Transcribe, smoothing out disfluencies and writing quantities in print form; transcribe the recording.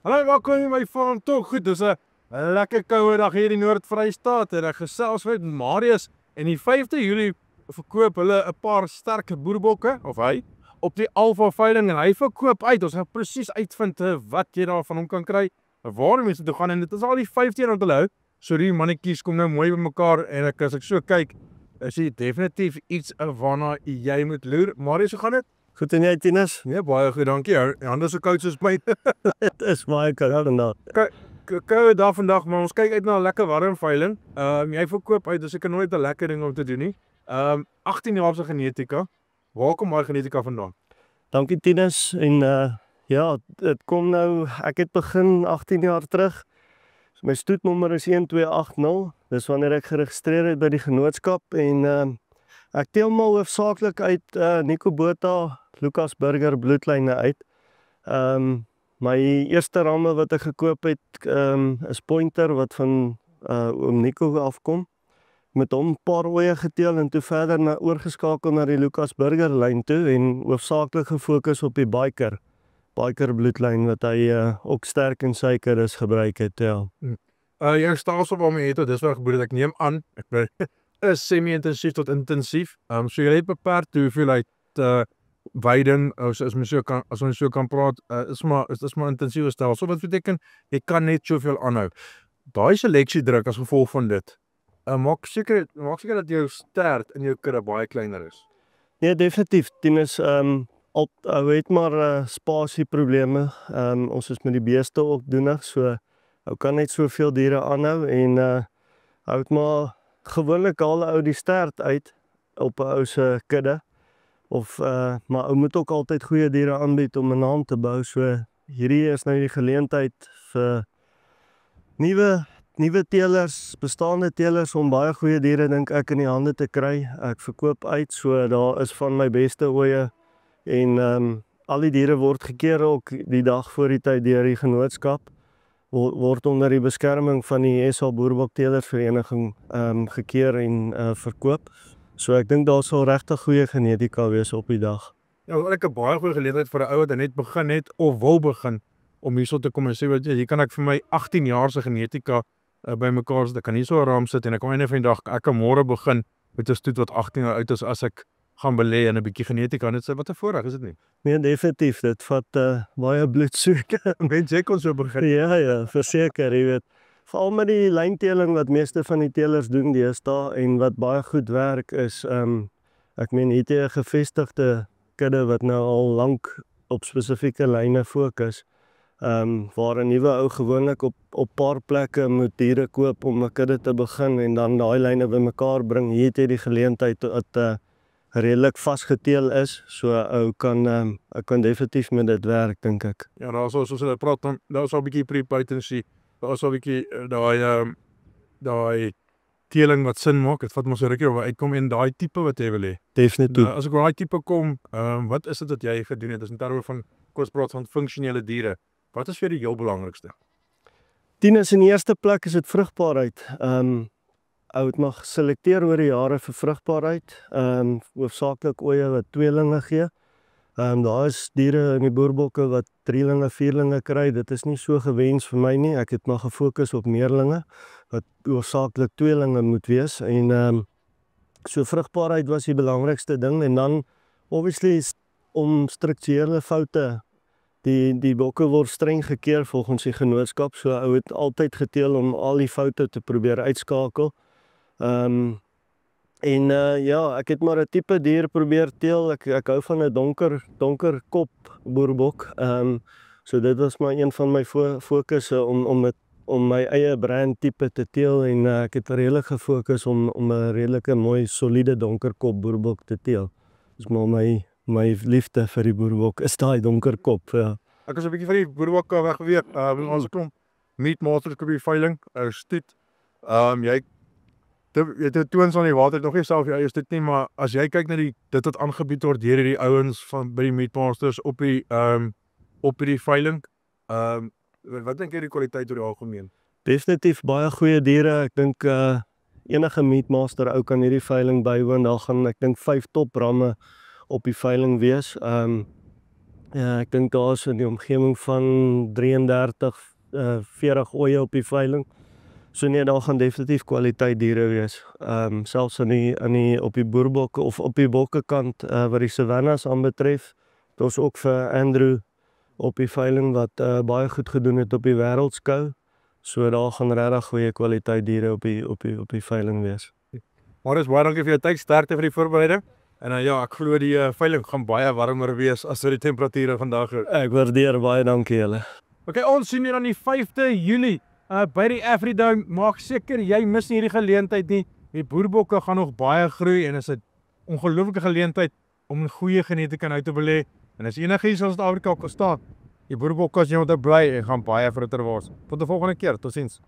Hallo, welkom in my farm tog. Goed, dis 'n lekker koue dag hier in die Noord-Vrystaat en ek gesels met Marius en die 5de Julie verkoop hulle 'n paar sterk boerbokke of hy op die Alpha veiling en hy verkoop uit. Ons gaan presies uitvind wat jy daar van hom kan kry, waar mense toe gaan en dit is al die 15 onthou. So die mannetjies kom nou mooi bymekaar en as ek so kyk, is dit definitief iets waarna jy moet loer. Marius, hoe gaan dit? Goed en jy, Tinus? Nee, baie goed, dankie. Jou hande so koud soos my. Dit is baie koud vandag. Koue dag vandag, maar ons kyk uit na 'n lekker warm veiling. Jy verkoop uit, dis seker nooit 'n lekker ding om te doen nie. 18 jaar se genetika. Waar kom daai genetika vandaan? Dankie, Tinus. En ja, dit kom nou, ek het begin 18 jaar terug. So my stoetnommer is 1280. Dis wanneer ek geregistreer het by die genootskap en ek teel maar hoofsaaklik uit Nico Botha, Lucas Burger bloedlyne uit. My eerste ramme wat ek gekoop het is Pointer wat van oom Nico afkom. Met hom 'n paar ooe geteel en toe verder oorgeskakel na die Lucas Burger lyn toe en hoofsaaklik gefokus op die biker bloedlyn wat hy ook sterk in suiker is gebruik het, ja. Jou stelsel waarmee jy dis wel geboor ek neem aan, ek is semi-intensief tot intensief. So jy het beperk hoeveelheid weiding, as ons so kan praat, is maar intensiewe stelsel. Wat beteken jy kan net soveel aanhou. Daai seleksiedruk as gevolg van dit. Maak seker dat jou stert in jou kudde baie kleiner is. Nee, definitief. Tinus, ou het maar spasieprobleme. Ons is met die beeste ook doenig, so ou kan net soveel diere aanhou en hou het maar gewoonlik haal ou die stert uit op 'n ou se kudde. Maar ou moet ook altyd goeie diere aanbied om 'n naam te bou. So hierdie is nou die geleentheid vir nuwe teelers, bestaande teelers om baie goeie diere dink ek in die hande te kry. Ek verkoop uit, so daar is van my beste ooe en al die diere word gekeer ook die dag voor die tyd deur die genootskap. Word onder die beskerming van die SA Boerbokteelersvereniging gekeer en verkoop. So ek dink daar sal regtig goeie genetika wees op die dag. Ja, ek 'n baie goeie geleentheid vir 'n ou wat net begin het of wil begin om hierso te kom en sê, weet jy, hier kan ek vir my 18 jaar se genetika bymekaar sit. Ek kan hier so 'n raam sit en ek kom einde van die dag, ek kan môre begin met 'n stoet wat 18 jaar oud is as ek gaan belê in 'n bietjie genetika. Dit is wat 'n voorreg, is dit nie? Nee, definitief. Dit vat baie bloedsoeke. Mens jy kon so begin. Ja, verseker, jy weet. Veral met die lynteeling wat meeste van die teelers doen deesdae en wat baie goed werk is, ek meen hier het jy 'n gevestigde kudde wat nou al lank op spesifieke lyne fokus. Waar 'n nuwe ou gewoonlik op paar plekke moet diere koop om 'n kudde te begin en dan daai lyne bymekaar bring. Hier het jy die geleentheid dat redelik vasgeteel is, so ou kan definitief met dit werk, dink ek. Ja, daar soos hulle praat dan, daar is al 'n bietjie pre-potency. Daar is al 'n bietjie daai teeling wat sin maak. Dit vat mos 'n rukkie om uitkom en daai tipe wat jy wil hê. Definitief. As ek daai tipe kom, wat is dit wat jy gedoen het? Dis in terme van ons praat van funksionele diere. Wat is vir die heel belangrikste? Tinus, in die eerste plek is dit vrugbaarheid. Ou het mag selekteer oor die jare vir vrugbaarheid. Hoofsaaklik ooe wat tweelinge gee. Daar is diere in die boerbokke wat drielinge, vierlinge kry. Dit is nie so gewens vir my nie. Ek het maar gefokus op meerlinge wat hoofsaaklik tweelinge moet wees en so vrugbaarheid was die belangrikste ding en dan obviously om strukturele foute. Die bokke word streng gekeer volgens die genootskap, so ou het altyd geteel om al die foute te probeer uitskakel. Ja, ek het maar 'n tipe dier probeer teel. Ek hou van 'n donker kop boerbok. So dit was maar een van my fokusse om my eie brand tipe te teel en ek het redelik gefokus om 'n redelike mooi soliede donker kop boerbok te teel. Dis maar my liefde vir die boerbok is daai donker kop, ja. Ek is 'n bietjie van die boerbokke weggeweek. Ons klomp meatmasters op die veiling, stoet. Jy het toons aan die water, nog nie self jy eie stoet nie, maar as jy kyk na dit wat aangebied word deur hierdie ouens van by die meatmasters op die veiling, wat dink jy die kwaliteit oor die algemeen? Definitief baie goeie diere. Ek dink enige meatmaster ou kan hierdie veiling bywoon. Daar gaan ek dink 5 top ramme op die veiling wees. Ja, ek dink daar is in die omgewing van 33, 40 ooe op die veiling. So nee, daar gaan definitief kwaliteit diere wees. Selfs op die boerbokke of op die bokkekant wat die savannas aanbetref. Het ons ook vir Andrew op die veiling wat baie goed gedoen het op die wêreldskou. So daar gaan regtig goeie kwaliteit diere op die veiling wees. Marius, baie dankie vir jou tyd, sterkte vir die voorbereiding. En ja, ek glo die veiling gaan baie warmer wees as wat die temperature vandag is. Ek waardeer baie dankie julle. Okay, ons sien hier aan die 5de Julie by die Afridome. Maak seker jy mis nie hierdie geleentheid nie. Die boerbokke gaan nog baie groei en is 'n ongelooflike geleentheid om 'n goeie genetika uit te belê. En as enigiets in Suid-Afrika kan staan, die boerbokke as jy moet bly en gaan baie groter word. Tot die volgende keer, totsiens.